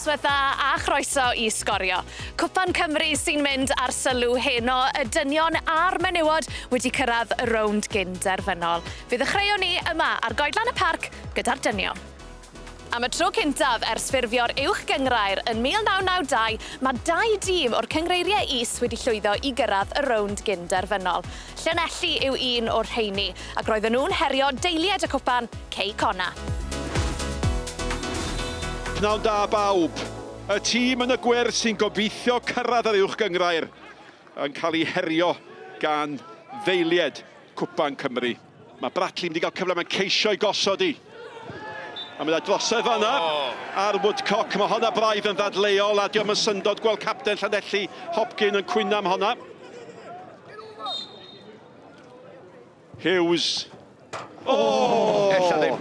noswaith dda a chroeso I Sgorio. Cwpan Cymru sy'n mynd ar sylw heno, y dynion a'r menywod wedi cyrraedd y rownd gyn-derfynol. Fydd y chreuon ni yma ar goedlan y parc gyda'r dynion. Am y tro cyntaf ers ffurfio'r uwch gynghrair yn 1992, mae 2 dîm o'r cyngreiriau is wedi llwyddo I gyrraedd y rownd gyn-derfynol. Llanelli yw un o'r rheini, ac roedden nhw'n herio deiliad y cwpan Cei Conna. Pnawn da bawb. Y tîm yn y gwers sy'n gobeithio cyrraedd yr uwch gynghrair yn cael ei herio gan ddeilied Cwpan Cymru. Mae Bradley wedi cael cyfle mae'n ceisio I gosod I. A mae'n drosedd fanna ar Woodcock. Mae honna braidd yn ddadleol a diolch yn syndod gweld capten Llanelli Hopkin yn cwyno am honna. Hughes. Ella ddim.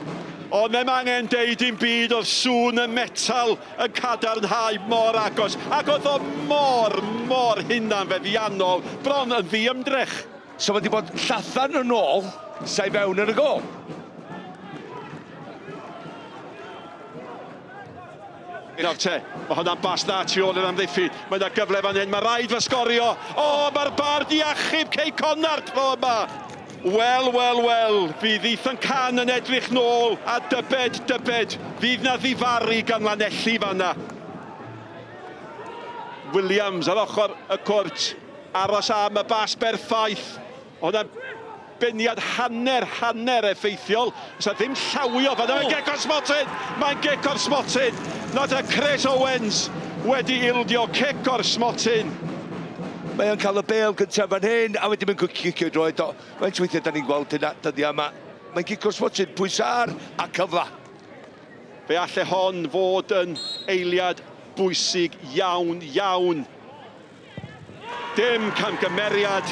Ond ddim angen deud i'n byd oedd sŵn y metal yn cadarnhau mor agos. Ac oedd o mor hunan feddiannol, bron yn ddiymdrech. So wedi bod llathan yn ôl, sa'i fewn yn y gol. Nawr te, mae hwnna'n bas dda tu ôl i'r amddiffyn. Mae yna gyfle fan hyn, mae rhaid fy Sgorio. Mae'r bar di achub Cei Conna'r tro yma. Wel, fydd Ethan Can yn edrych nôl a dybed. Fydd na ddifaru gan Lanelli fanna. Williams ar ochr y cwrt, aros am y bas berffaith. Hwnna'n beniad hanner effeithiol. Oes ddim llawio fanna, mae'n gic o'r smotyn. Nad y Chris Owens wedi ildio cic o'r smotyn. Mae o'n cael y bel gyntaf fan hyn, a wedyn mae'n cicio droed o. Mae'n weithiau da ni'n gweld hynna dyddi yma. Mae'n gicio smotyn, pwysar a cyfla. Fe alle hon fod yn eiliad bwysig iawn. Dim camgymeriad.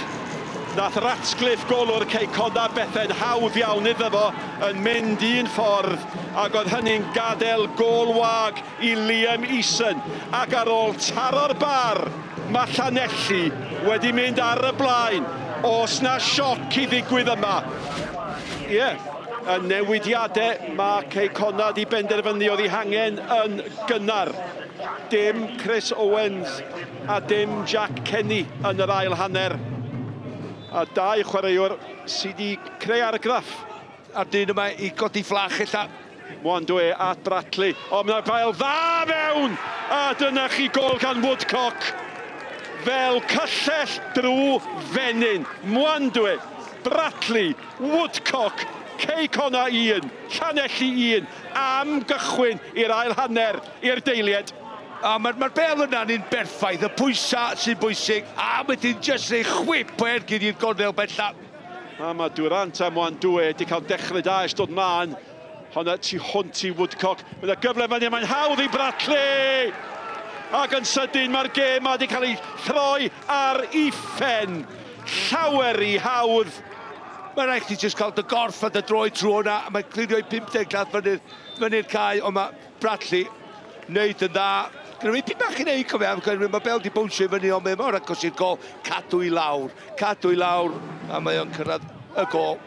Nath Ratcliffe golwr Cei Conna Bethen hawdd iawn iddo fo yn mynd un ffordd ac oedd hynny'n gadael gol wag I Liam Eason ac ar ôl taro'r bar mae Llanelli wedi mynd ar y blaen. Os na sioc I ddigwydd yma. Y newidiadau mae Cei Conna di benderfynu oedd I hangen yn gynnar. Dim Chris Owens a dim Jack Kenny yn yr ail hanner. A 2 chwaraewr sydd wedi creu argraff. A'r dyn yma I godi fflach ella. Mwandwe at Bradley. Mae'r bael dda mewn! A dyna chi gol gan Woodcock. Fel cyllell drw fenyn. Mwandwe, Bradley, Woodcock, Cei Conna 1, Llanelli 1. Am gychwyn i'r ail hanner, i'r deilied. Mae'r bel yna'n un berffaith, y pwysa sy'n bwysig, a wedyn jyst ei chwip o ergyd i'r gornel bella. A mae Durant a Mwandwe wedi cael dechrau da ys dod mlaen. Honna tu hwnt I Woodcock. Mae'n gyfle fan hyn, mae'n hawdd I Bradley! Ac yn sydyn mae'r gêm wedi cael ei throi ar uffen. Llawer I hawdd. Mae'n rhaid chi jyst cael dy gorff a dy droi trwy hwnna, a mae'n clirio I 50 gladd fyny'r cae, ond mae Bradley wneud yn dda. Gyda fi pyn bach I neud cofio am, mae bel di bwnsio I fyny, ond mae mor agos i'r gol. Cadw I lawr, a mae o'n cyrraedd y gol.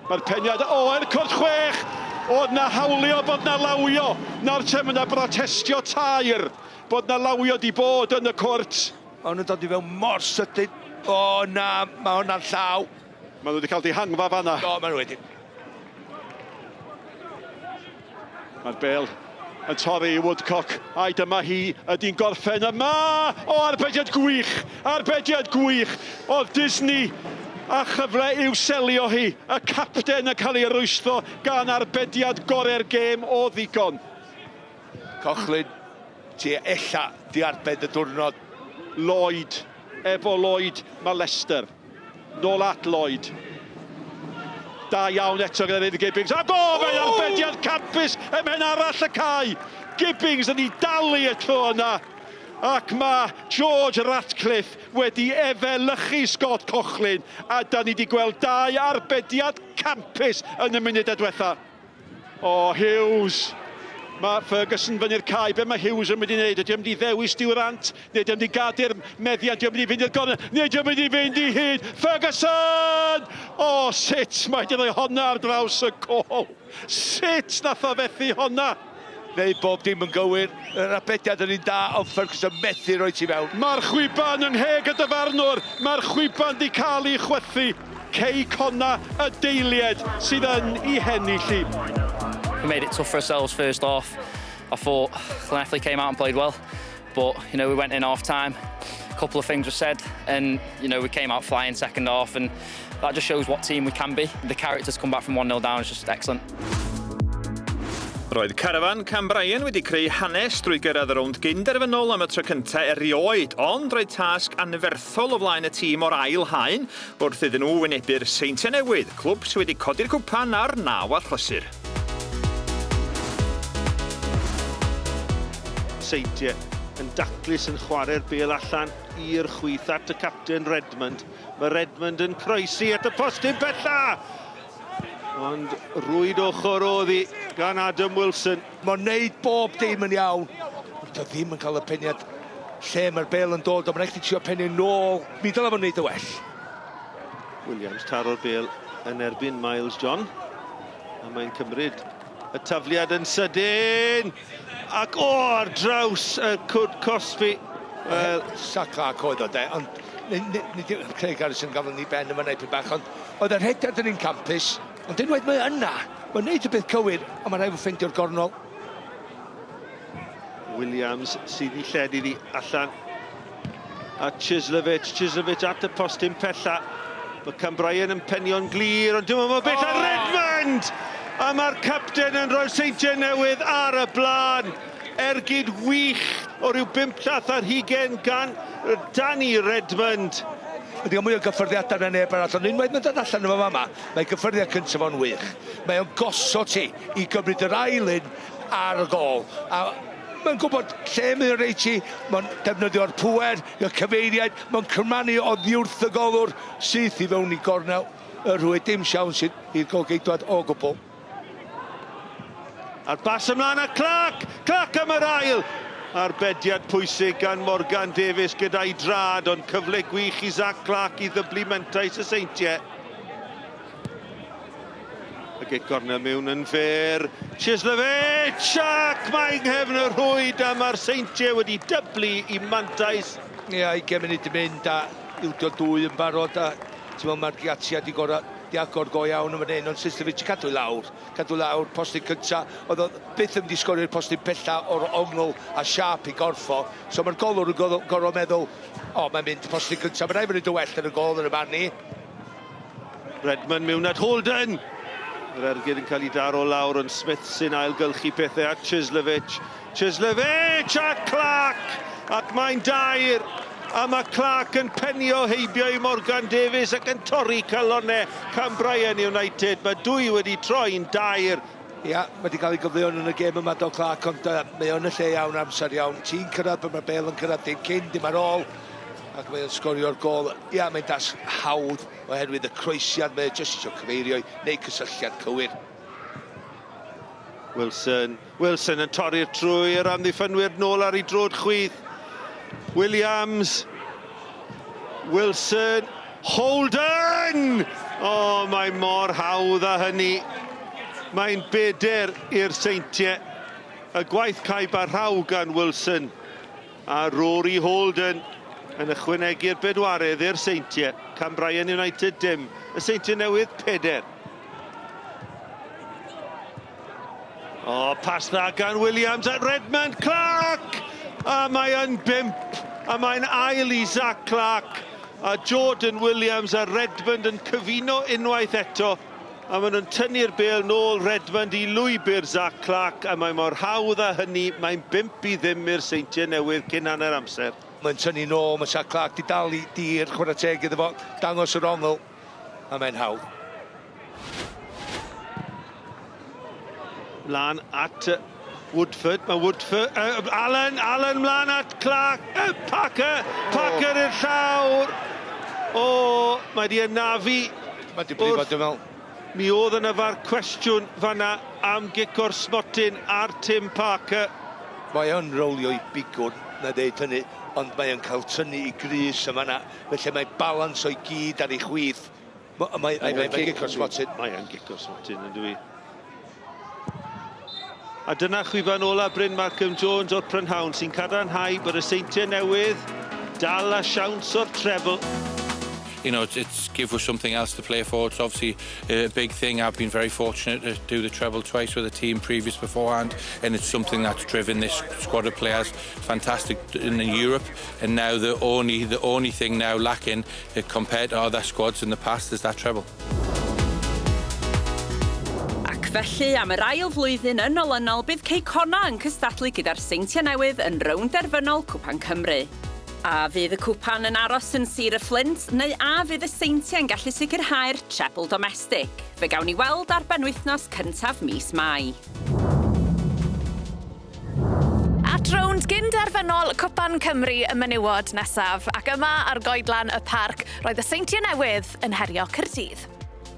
Mae'r peniad oer cwrt 6. Oedd na hawlio bod na lawio. Nawr te mae na brotestio tair. Bod na lawio di bod yn y cwrt. Mae hwnnw'n dod I fewn mor sydyn. Na, mae hwnna'n llaw. Mae nhw wedi cael dihangfa fanna. Mae nhw wedi. Mae'r bel yn torri I Woodcock. Ai dyma hi ydy'n gorffen yma. Arbediad gwych. Oedd Disney a chyfle i'w selio hi. Y capten yn cael ei rwystro gan arbediad gorau'r gêm o ddigon. Cochlyn, ti ella di arbed y diwrnod. Lloyd, efo Lloyd, mae Leicester. Nôl at Lloyd. Da iawn eto gyda David Gibbings. Ac mae'n arbediad campus ymhen arall y cae. Gibbings yn ei dalu y tro yna. Ac mae George Ratcliffe wedi efelychu Scott Cochlyn. A da ni wedi gweld 2 arbediad campus yn y munudau diwetha. Hughes. Mae Ferguson fyny'r cae. Be mae Hughes yn mynd I wneud? Ydy o'n mynd I ddewis Durant? Neu ydy o'n mynd I gadu'r meddiant? Ydy o'n mynd I fynd i'r gornel? Neu ydy o'n mynd I fynd I hyd? Ferguson! Sut mae wedi rhoi honna ar draws y gol? Sut nath o fethu honna? neu bob dim yn gywir. Yr abediad yn un da, ond Ferguson methu roi ti fewn. Mae'r chwiban yng ngheg y dyfarnwr. Mae'r chwiban di cael ei chwythu. Cei Conna y deilied sydd yn ei hennill i. We made it tough for ourselves first half. I thought Llanelli came out and played well, but we went in half time. A couple of things were said, and we came out flying second half, and that just shows what team we can be. The characters come back from 1-0 down is just excellent. Roedd Carafan Cambrian wedi creu hanes drwy gyrraedd y rownd gynderfynol am y tro cyntaf erioed, ond roedd tasg anferthol o flaen y tîm o'r ail haen wrth iddyn nhw wynebu'r Seintiau Newydd, clwb sydd wedi codi'r cwpan ar 9 achlysur. Seintiau yn daclus yn chwarae'r bêl allan i'r chwith at y capten Redmond. Mae Redmond yn croesi at y postyn bella. Ond rwyd ochr oddi gan Adam Wilson. Mae'n neud bob dim yn iawn. Doedd ddim yn cael y peniad lle mae'r bêl yn dod, ond mae'n eich trio pennu nôl. Mi dylai fo'n neud y well. Williams taro'r bêl yn erbyn Miles John. A mae'n cymryd y tafliad yn sydyn. Ac o'r draws y Cwd Cosby. Wel, Saclac oedd o de, ond Craig Harrison gafon ni ben yma neud peth bach, ond oedd yr hediad yn un campus, ond unwaith mae yna, mae'n neud y beth cywir, a mae'n rhaid o ffeindio'r gornol. Williams sydd i lledu ddi allan. A Chislevich at y postyn pella. Mae Cambrian yn penio'n glir, ond dim ond beth ar Redmond! A mae'r capten yn rhoi'r Seintiau Newydd ar y blaen. Ergyd wych o ryw 5 llath ar 20 gan Danny Redmond. Ydy o'n mwy o gyffyrddiadau na neb arall, ond unwaith mae'n dod allan yma fama, mae gyffyrddiad cyntaf o'n wych. Mae o'n gosod ti i gymryd yr ailyn ar y gol. A mae'n gwybod lle mae'n reit ti, mae'n defnyddio'r pwer, y cyfeiriad, mae'n cymranu o ddiwrth y golwr sydd i fewn i gornel. Y rhywun dim siawn sydd i'r golgeidwad o gwbl. A'r bas ymlaen a Clark am yr ail. Arbediad pwysig gan Morgan Davies gyda'i drad, ond cyfle gwych i Zach Clark i ddyblu mentais y Seintiau. Y gig gornel mewn yn fer. Chislevich ac mae'n nghefn y rhwyd a mae'r Seintiau wedi dyblu i mantais. Ia, 20 munud yn mynd a ildio 2 yn barod a mae'r giatiad di agor go iawn yn fan hyn, ond Chislevich cadw lawr, postyn cynta, oedd o byth yn mynd i sgorio'r postyn bella o'r ongl a siap i gorffo, so mae'r golwr yn gorfod meddwl, mae'n mynd postyn cynta, mae'n rhaid yn y well yn y gol yn y man ni. Redmond mewn at Holden. Yr ergyd yn cael ei daro lawr, ond Smith sy'n ailgylchu pethau at Chislevich a Clark, ac mae'n dair. A mae Clark yn penio heibio i Morgan Davies ac yn torri calonau Cambrian United. Mae 2 wedi troi'n dair. Ia, mae wedi cael ei gyfleon yn y gêm yma do Clark, ond mae o'n y lle iawn, amser iawn. Ti'n cyrraedd pan mae'r bel yn cyrraedd dim cyn, dim ar ôl. Ac mae'n sgorio'r gol. Ia, mae'n das hawdd oherwydd y croesiad. Mae'n jyst eisiau cyfeirio neu cysylltiad cywir. Wilson yn torri'r trwy'r amddiffynwyr nôl ar ei drod chwith. Williams, Wilson, Holden! Mae mor hawdd â hynny. Mae'n beder i'r Seintiau. Y gwaith caib a rhaw gan Wilson. A Rory Holden yn ychwanegu'r bedwaredd i'r Seintiau. Cambrian United dim. Y Seintiau Newydd 4. Pas dda gan Williams at Redmond, Clark! A mae yn 5, a mae'n ail i Zach Clark. A Jordan Williams a Redmond yn cyfuno unwaith eto. A maen nhw'n tynnu'r bêl nôl Redmond i lwybr Zach Clark. A mae mor hawdd â hynny, mae'n 5 i ddim i'r Seintiau Newydd cyn hanner amser. Mae'n tynnu nôl, mae Zach Clark di dal i dir, chwarae teg iddo fo, dangos yr ongl. A mae'n hawdd. Mlaen at Woodford, Allen mlaen at Clark, Parker i'r llawr. Mae di ynafu. Mae di brifo, dwi'n meddwl. Mi oedd yna fa'r cwestiwn fanna am gicor smotyn ar Tim Parker. Mae o'n rowlio i bigwr, na ddeud hynny, ond mae o'n cael tynnu i grys yma na, felly mae balans o'i gyd ar ei chwith. Mae'n gicor smotyn. Mae o'n gicor smotyn, yn dwi. A dyna chwifan ola Bryn Malcolm Jones o'r Prynhawn sy'n cadarnhau bod y seintiau newydd dal a siawns o'r treble. You know, it's give us something else to play for. It's obviously a big thing. I've been very fortunate to do the treble twice with the team beforehand, and it's something that's driven this squad of players. Fantastic in Europe, and now the only thing now lacking compared to other squads in the past is that treble. Ac felly, am yr ail flwyddyn yn olynol, bydd Ceicona yn cystadlu gyda'r seintiau newydd yn rownd derfynol Cwpan Cymru. A fydd y cwpan yn aros yn Sir y Fflint, neu a fydd y seintiau yn gallu sicrhau'r treble domestig? Fe gawn ni weld ar benwythnos cyntaf mis Mai. At rownd gyn-derfynol Cwpan Cymru y menywod nesaf, ac yma ar goedlan y parc, roedd y seintiau newydd yn herio Caerdydd.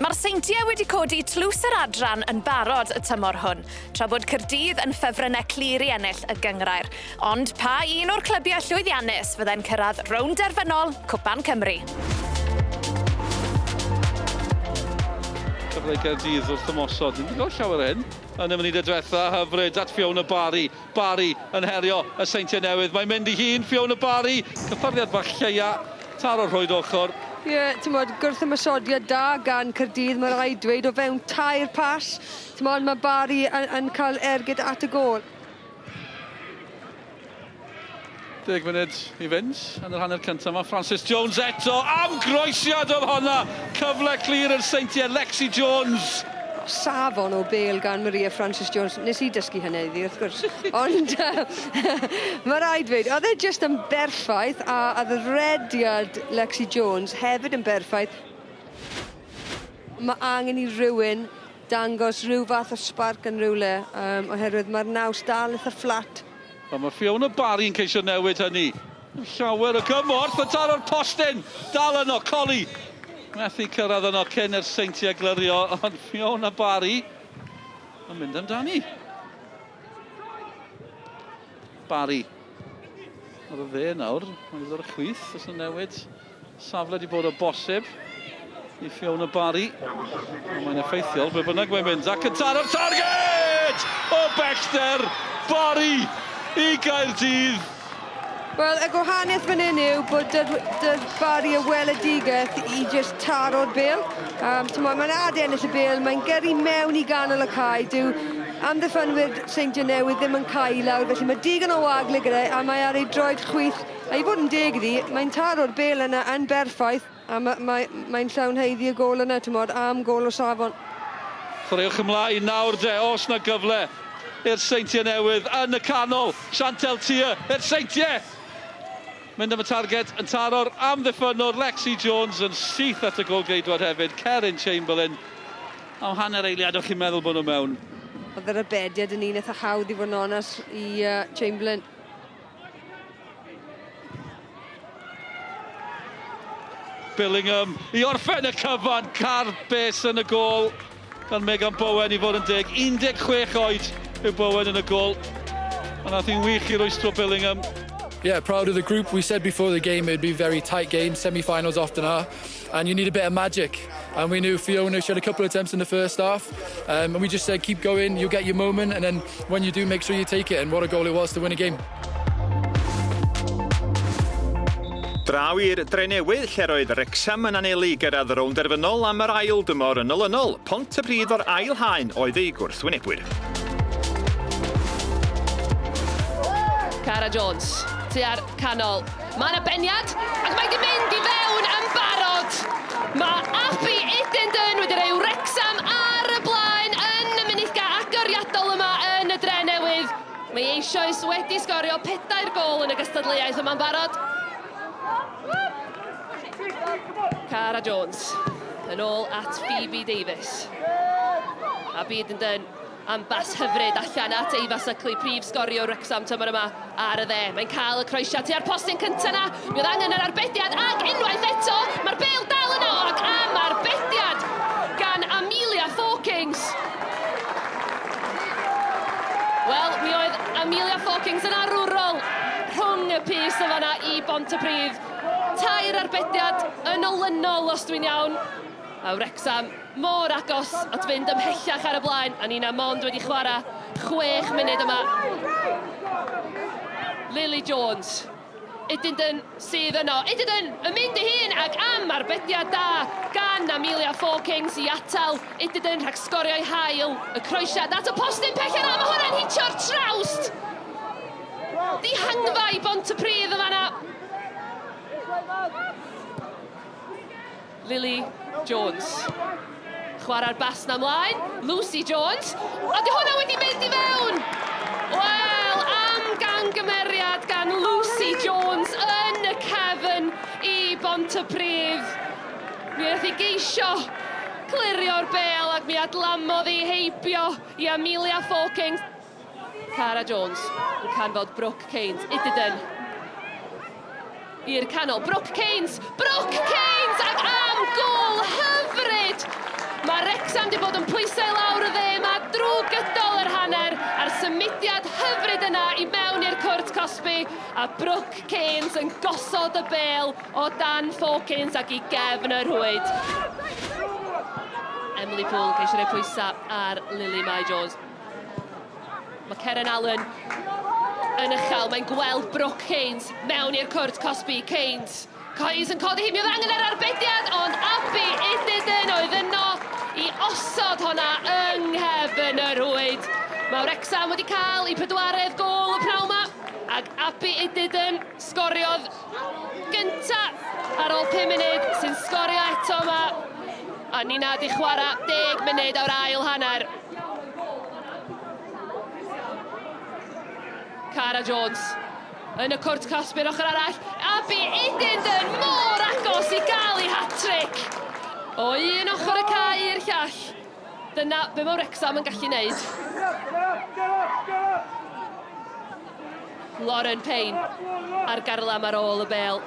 Mae'r seintiau wedi codi tlws yr adran yn barod y tymor hwn, tra bod Caerdydd yn ffefrynnau clir i ennill y gyngrair. Ond pa un o'r clybiau llwyddiannus fydde'n cyrraedd rownd derfynol Cwpan Cymru? Cyfle Caerdydd wrth ymosod. Ni'n gweld llawer hyn. Yn y munud y diwetha, hyfryd at Fiona Barry. Barry yn herio y seintiau newydd. Mae'n mynd i hun, Fiona Barry. Cyffarddiad bach lleia, taro rhoed ochr. Ie, ti'n modd, gwrth ymosodiad da gan Caerdydd, mae rhaid dweud o fewn tair pas. Ti'n modd, mae Barry yn cael ergyd at y gol. 10 munud i fynd yn yr hanner cyntaf. Mae Francis Jones eto am groesiad o'r honna. Cyfle clir yr seintiau, Lexi Jones. Safon o bêl gan Maria Francis Jones. Nes i dysgu hynny iddi, wrth gwrs. Ond mae rhaid dweud, oedd e jyst yn berffaith, a oedd y rediad Lexi Jones hefyd yn berffaith. Mae angen i rywun dangos rhyw fath o spark yn rywle, oherwydd mae'r naws dal eitha fflat. Mae Fiona Barry yn ceisio newid hynny. Llawer o gymorth, y taro'r postyn. Dal yno, coli. Methu cyrraedd yno cyn yr seintiau glyrio, ond Fiona Barry yn mynd amdani. Barry. Ar y dde nawr, mae'n ddod y chwith, os yn newid. Safle wedi bod o bosib i Fiona Barry. Mae'n effeithiol, be bynnag mae'n mynd, ac yn taro'r target! O bellter, Barry i Gaerdydd. Wel, y gwahaniaeth fan hyn yw bod dy'r Barry y weledigaeth i jyst taro'r bêl. Mae'n adennill y bêl, mae'n gyrru mewn i ganol y cae. Dyw amddiffynwyr Seintiau Newydd ddim yn cael lawr, felly mae digon o waglu gyda, a mae ar ei droed chwith. A i fod yn deg iddi, mae'n taro'r bêl yna yn berffaith, a mae'n llawn heiddi y gol yna, am gol o safon. Chwaraewch ymlaen nawr de, os na gyfle i'r Seintiau Newydd yn y canol. Chantel Tia, i'r Seintiau! Mynd am y target yn taro'r amddiffynwr Lexi Jones yn syth at y golgeidwad hefyd. Cerin Chamberlain. Am hanner eiliad o'ch chi'n meddwl bod nhw mewn. Oedd yr abediad yn un eitha hawdd i fod yn onas i Chamberlain. Billingham i orffen y cyfan. Carbes yn y gol. Gan Megan Bowen i fod yn deg. 16 oed yw Bowen yn y gol. A nath hi'n wych i rwystro Billingham. Yeah, proud of the group. We said before the game it'd be a very tight game. Semi-finals often are, and you need a bit of magic. And we knew Fiona she had a couple of attempts in the first half, and we just said keep going. You'll get your moment, and then when you do, make sure you take it. And what a goal it was to win a game. Draw i'r Drenewydd, lle roedd Wrexham yn anelu gyrraedd rownd derfynol am yr ail dymor yn olynol. Pontypridd o'r ail haen oedd ei gwrthwynebwyr. Cara Jones, tu ar canol. Mae'n abeniad, ac mae wedi mynd i fewn yn barod. Mae Abby Edendon wedi rhoi Wrexham ar y blaen yn y munudau agoriadol yma yn y Drenewydd. Mae eisoes wedi sgorio 4 gol yn y gystadleuaeth yma'n barod. Cara Jones, yn ôl at Phoebe Davies. Abby Edendon am bas hyfryd allan at ei fasaclu prif sgorio Wrexham tymor yma ar y dde. Mae'n cael y croesiad tua'r postyn cynta 'na. Mi oedd angen yr arbediad ac unwaith eto mae'r bêl dal yno ac am arbediad gan Amelia Fawkins. Wel, mi oedd Amelia Fawkins yn arwrol rhwng y pys y fanna i Bontypridd. 2 arbediad yn olynol os dwi'n iawn. A Wrexham mor agos at fynd ymhellach ar y blaen, a Nina Mond wedi chwarae 6 munud yma. Lily Jones. Ydyn sydd yno. Ydyn yn mynd i hun ag am arbediad da gan Amelia Fawkins i atal. Ydyn rhag sgorio i hael y croesiad at y postyn pell yna. Mae hwnna'n hitio'r trawst. Di hangfa i Bontypridd yma na. Lily Jones. Chwarae'r bas na mlaen. Lucy Jones. A di hwnna wedi mynd i fewn. Wel, am gangymeriad gan Lucy Jones yn y cefn i Bontypridd. Mi wnaeth i geisio clirio'r bel ac mi adlamodd i heibio i Amelia Fawkins. Cara Jones yn canfod Brooke Keynes. Ydyn. I'r canol. Brooke Keynes ac am gol hyfryd. Mae Wrexham di bod yn pwysau lawr y dde. Mae drwy gydol yr hanner a'r symudiad hyfryd yna i mewn i'r cwrt Cosby. A Brooke Keynes yn gosod y bel o dan Fawkins ac i gefn y rhwyd. Emily Poole geisio rhoi pwysau ar Lily Mae Jones. Mae Keren Allen yn uchel. Mae'n gweld Brooke Keynes mewn i'r cwrt Cosby. Keynes. Coes yn codi hi. Mi oedd angen yr arbediad, ond Abi Ydyn oedd yno i osod honna yng nghefn y rwyd. Mae Wrexham wedi cael i 4edd gol y pnawn 'ma, ac Abi Ydyn sgoriodd gynta ar ôl 5 munud sy'n sgorio eto 'ma. A Nina di chwarae 10 munud o'r ail hanner. Cara Jones yn y cwrt Cosby'r ochr arall. Abi Ydyn mor agos i gael ei hat-trick. O un ochr y cae i'r llall. Dyna be mae Wrexham yn gallu neud. Lauren Payne ar garlam ar ôl y bel.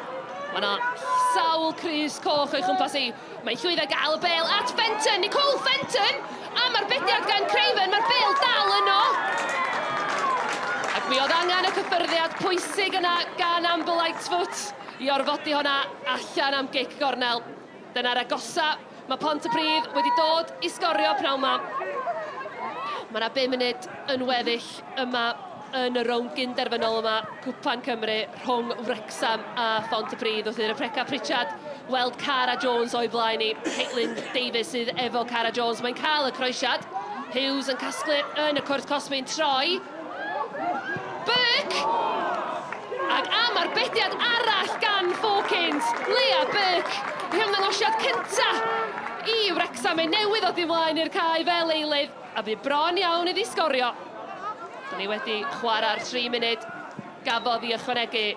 Mae yna sawl crys coch o'i chwmpas i. Mae'n llwyddo gael y bel at Fenton. Nicole Fenton am arbediad gan Craven. Mae'r bel dal yno. Ac mi oedd angen y cyffyrddiad pwysig yna gan Amber Lightfoot i orfodi hwnna allan am gic gornel. Dyna'r agosa. Mae Pontypridd wedi dod i sgorio pnawn 'ma. Mae yna 5 munud yn weddill yma yn y rownd gynderfynol yma. Cwpan Cymru rhwng Wrexham a Pontypridd. Wrth i'r Preca Pritchard weld Cara Jones o'i blaen i. Caitlin Davies sydd efo Cara Jones. Mae'n cael y croesiad. Hughes yn casglu yn y cwrt Cosby'n troi. Burke! Ac am arbediad arall gan Fawkins. Leah Burke. I ymddangosiad cynta i Wrexham ei newydd o ddiflaen i'r cae fel eilydd. A bu bron iawn iddi sgorio. Da ni wedi chwarae'r 3 munud gafodd i ychwanegu.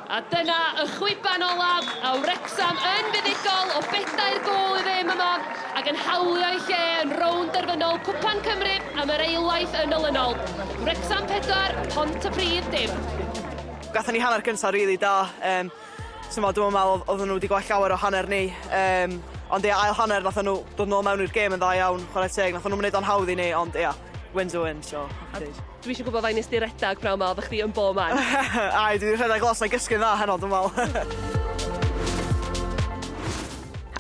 A dyna y chwiban olaf a Wrexham yn fuddigol o 4 gol i ddim yma ac yn hawlio i lle yn rownd derfynol Cwpan Cymru am yr eilwaith yn olynol. Wrexham 4, Pontypridd 0. Gathen ni hanner gyntaf rili da. Dwi'n meddwl oedden nhw wedi gweld llawer o hanner ni. Ond ail hanner nath nhw dod nôl mewn i'r gêm yn dda iawn. Chwarae teg, nath nhw'n mynd o'n hawdd i ni, ond wins a win, so. Dwi eisiau gwybod faint nes di redag pnawn 'ma, oeddech chdi yn bob man. Ai, dwi wedi rhedeg glos a'i gysgu'n dda heno, dwi'n meddwl.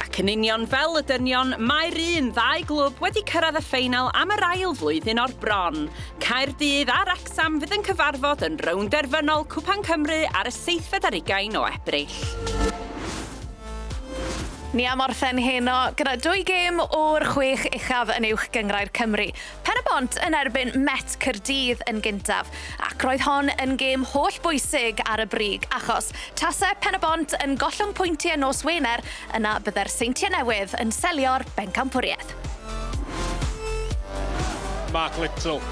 Ac yn union fel y dynion, mae'r 2 glwb wedi cyrraedd y ffeinal am yr ail flwyddyn o'r bron. Caerdydd a Wrexham fydd yn cyfarfod yn rownd derfynol Cwpan Cymru ar y 7 o Ebrill. Ni am orffen heno gyda 2 gêm o'r 6 uchaf yn uwch gyngrair Cymru. Pennod yn erbyn Met Caerdydd yn gyntaf, ac roedd hon yn gêm holl bwysig ar y brig, achos tasau Pennod yn gollwng pwyntiau nos Wener, yna bydde'r Seintiau Newydd yn selio'r bencampwriaeth. Mark Little.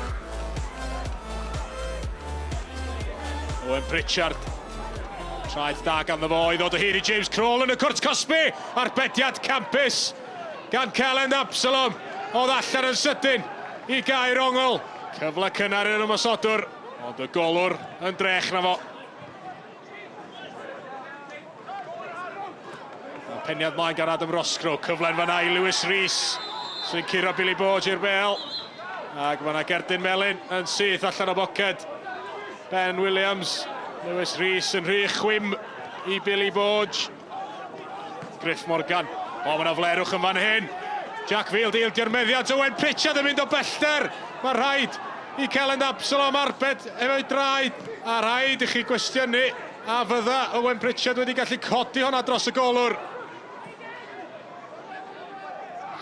Owen Pritchard. Traeth da ganddo fo i ddod o hyd i James Crawl yn y cwrt Cosby. Arbediad campus gan Celen Absalom. Oedd allan yn sydyn i Gair Ongl. Cyfle cynnar yn ymosodwr, ond y golwr yn drech na fo. Peniad mlaen gan Adam Roscrow. Cyfle'n fan i Lewis Rhys sy'n curo Billy Borge i'r bel. Ac mae yna Gerdyn Melyn yn syth allan o boced. Ben Williams. Lewis Rhys yn rhy chwym i Billy Borge. Griff Morgan. O, mae yna flerwch yn fan hyn. Jack Field ildi'r meddiad. Owen Pritchard yn mynd o bellter. Mae rhaid i Celyn Absalom arbed efo'i draed. A rhaid i chi gwestiynu. A fydda Owen Pritchard wedi gallu codi honna dros y golwr.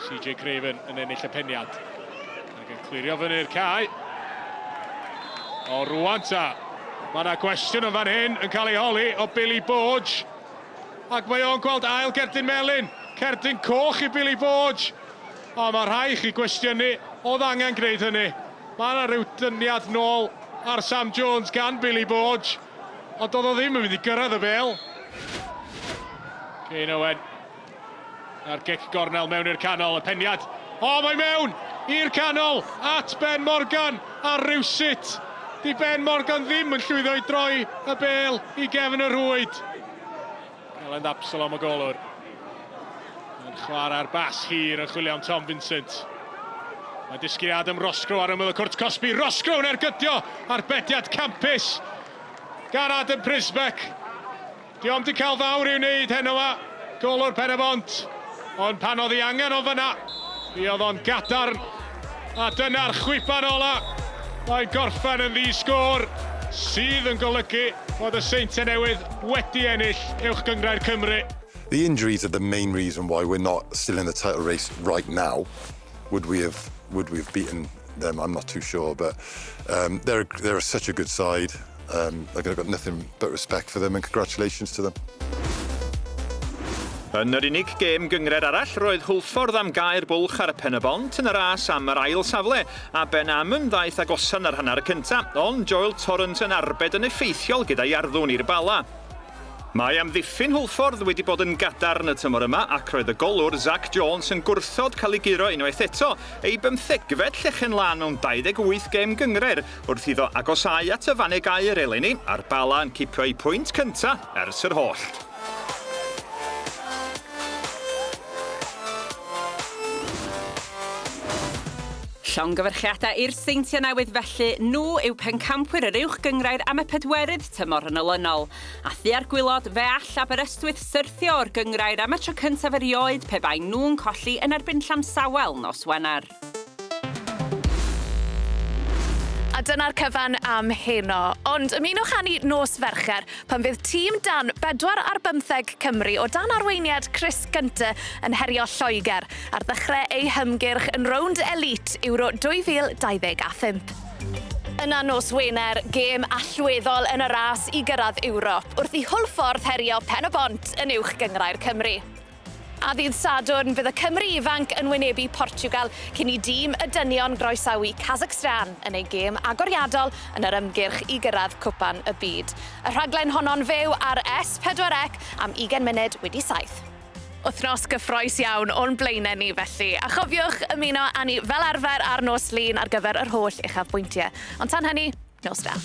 CJ Craven yn ennill y peniad. Ac yn clirio fyny'r cae. O rwan ta. Mae yna gwestiwn yn fan hyn yn cael ei holi o Billy Borge. Ac mae o'n gweld ail Cerdyn Melyn. Cerdyn coch i Billy Borge. O, mae rhai chi gwestiynu oedd angen gwneud hynny. Mae yna rhyw dyniad nôl ar Sam Jones gan Billy Borge. Ond oedd o ddim yn mynd i gyrraedd y bel. Kane Owen. A'r gic gornel mewn i'r canol, y peniad. O, mae mewn i'r canol at Ben Morgan. A rywsut. Di Ben Morgan ddim yn llwyddo i droi y bel i gefn y rwyd. Celyn Absalom y golwr. Yn chwarae'r bas hir yn chwilio am Tom Vincent. Mae disgyn Adam Roscoe ar ymwyl y cwrt Cosby. Roscoe yn ergydio arbediad campus gan Adam Prisbeck. Diom di cael fawr i'w wneud heno ma. Golwr Pennod. Ond pan oedd hi angen o fyna, mi oedd o'n gadarn. A dyna'r chwipan ola. Mae'n gorffen yn ddi-sgôr sydd yn golygu bod y Seintiau Newydd wedi ennill uwch gyngrair Cymru. The injuries are the main reason why we're not still in the title race right now. Would we have beaten them? I'm not too sure, but they're such a good side. I've got nothing but respect for them and congratulations to them. Yn yr unig gêm gyngred arall, roedd Hwlffordd am gair bwlch ar y Pennod yn y ras am yr ail safle, a Ben Amon ddaeth agosan ar hanner y cyntaf, ond Joel Torrent yn arbed yn effeithiol gyda'i arddwn i'r bala. Mae amddiffyn Hwlffordd wedi bod yn gadarn y tymor yma, ac roedd y golwr Zach Jones yn gwrthod cael ei giro unwaith eto, ei 15fed llechen lan mewn 28 gêm gyngred, wrth iddo agosau at y fanne gair eleni, a'r bala yn cipio ei pwynt cynta ers yr holl. Llongyfarchiadau i'r Seintiau Newydd felly, nhw yw pencampwyr yr uwch gyngrair am y pedwerydd tymor yn olynol. A thu ar gwylod fe all Aberystwyth syrthio o'r gyngrair am y tro cyntaf erioed pe bai nhw'n colli yn erbyn Llansawel nos Wener. A dyna'r cyfan am heno. Ond ymunwch â ni nos Fercher pan fydd tîm dan 4 ar 15 Cymru o dan arweiniad Chris Gunter yn herio Lloegr ar ddechrau ei hymgyrch yn rownd elite Euro 2025. Yna nos Wener, gêm allweddol yn y ras i gyrraedd Ewrop wrth i Hwlffordd herio Pennod yn uwch gyngrair Cymru. A ddydd Sadwrn, fydd y Cymru ifanc yn wynebu Portugal cyn i dîm y dynion groesawu Kazakhstan yn ei gêm agoriadol yn yr ymgyrch i gyrraedd Cwpan y Byd. Y rhaglen honno'n fyw ar S4C am 20 munud wedi 7. Wythnos gyffroes iawn o'n blaenau ni felly, a chofiwch ymuno â ni fel arfer ar nos lun ar gyfer yr holl uchafbwyntiau. Ond tan hynny, nos da.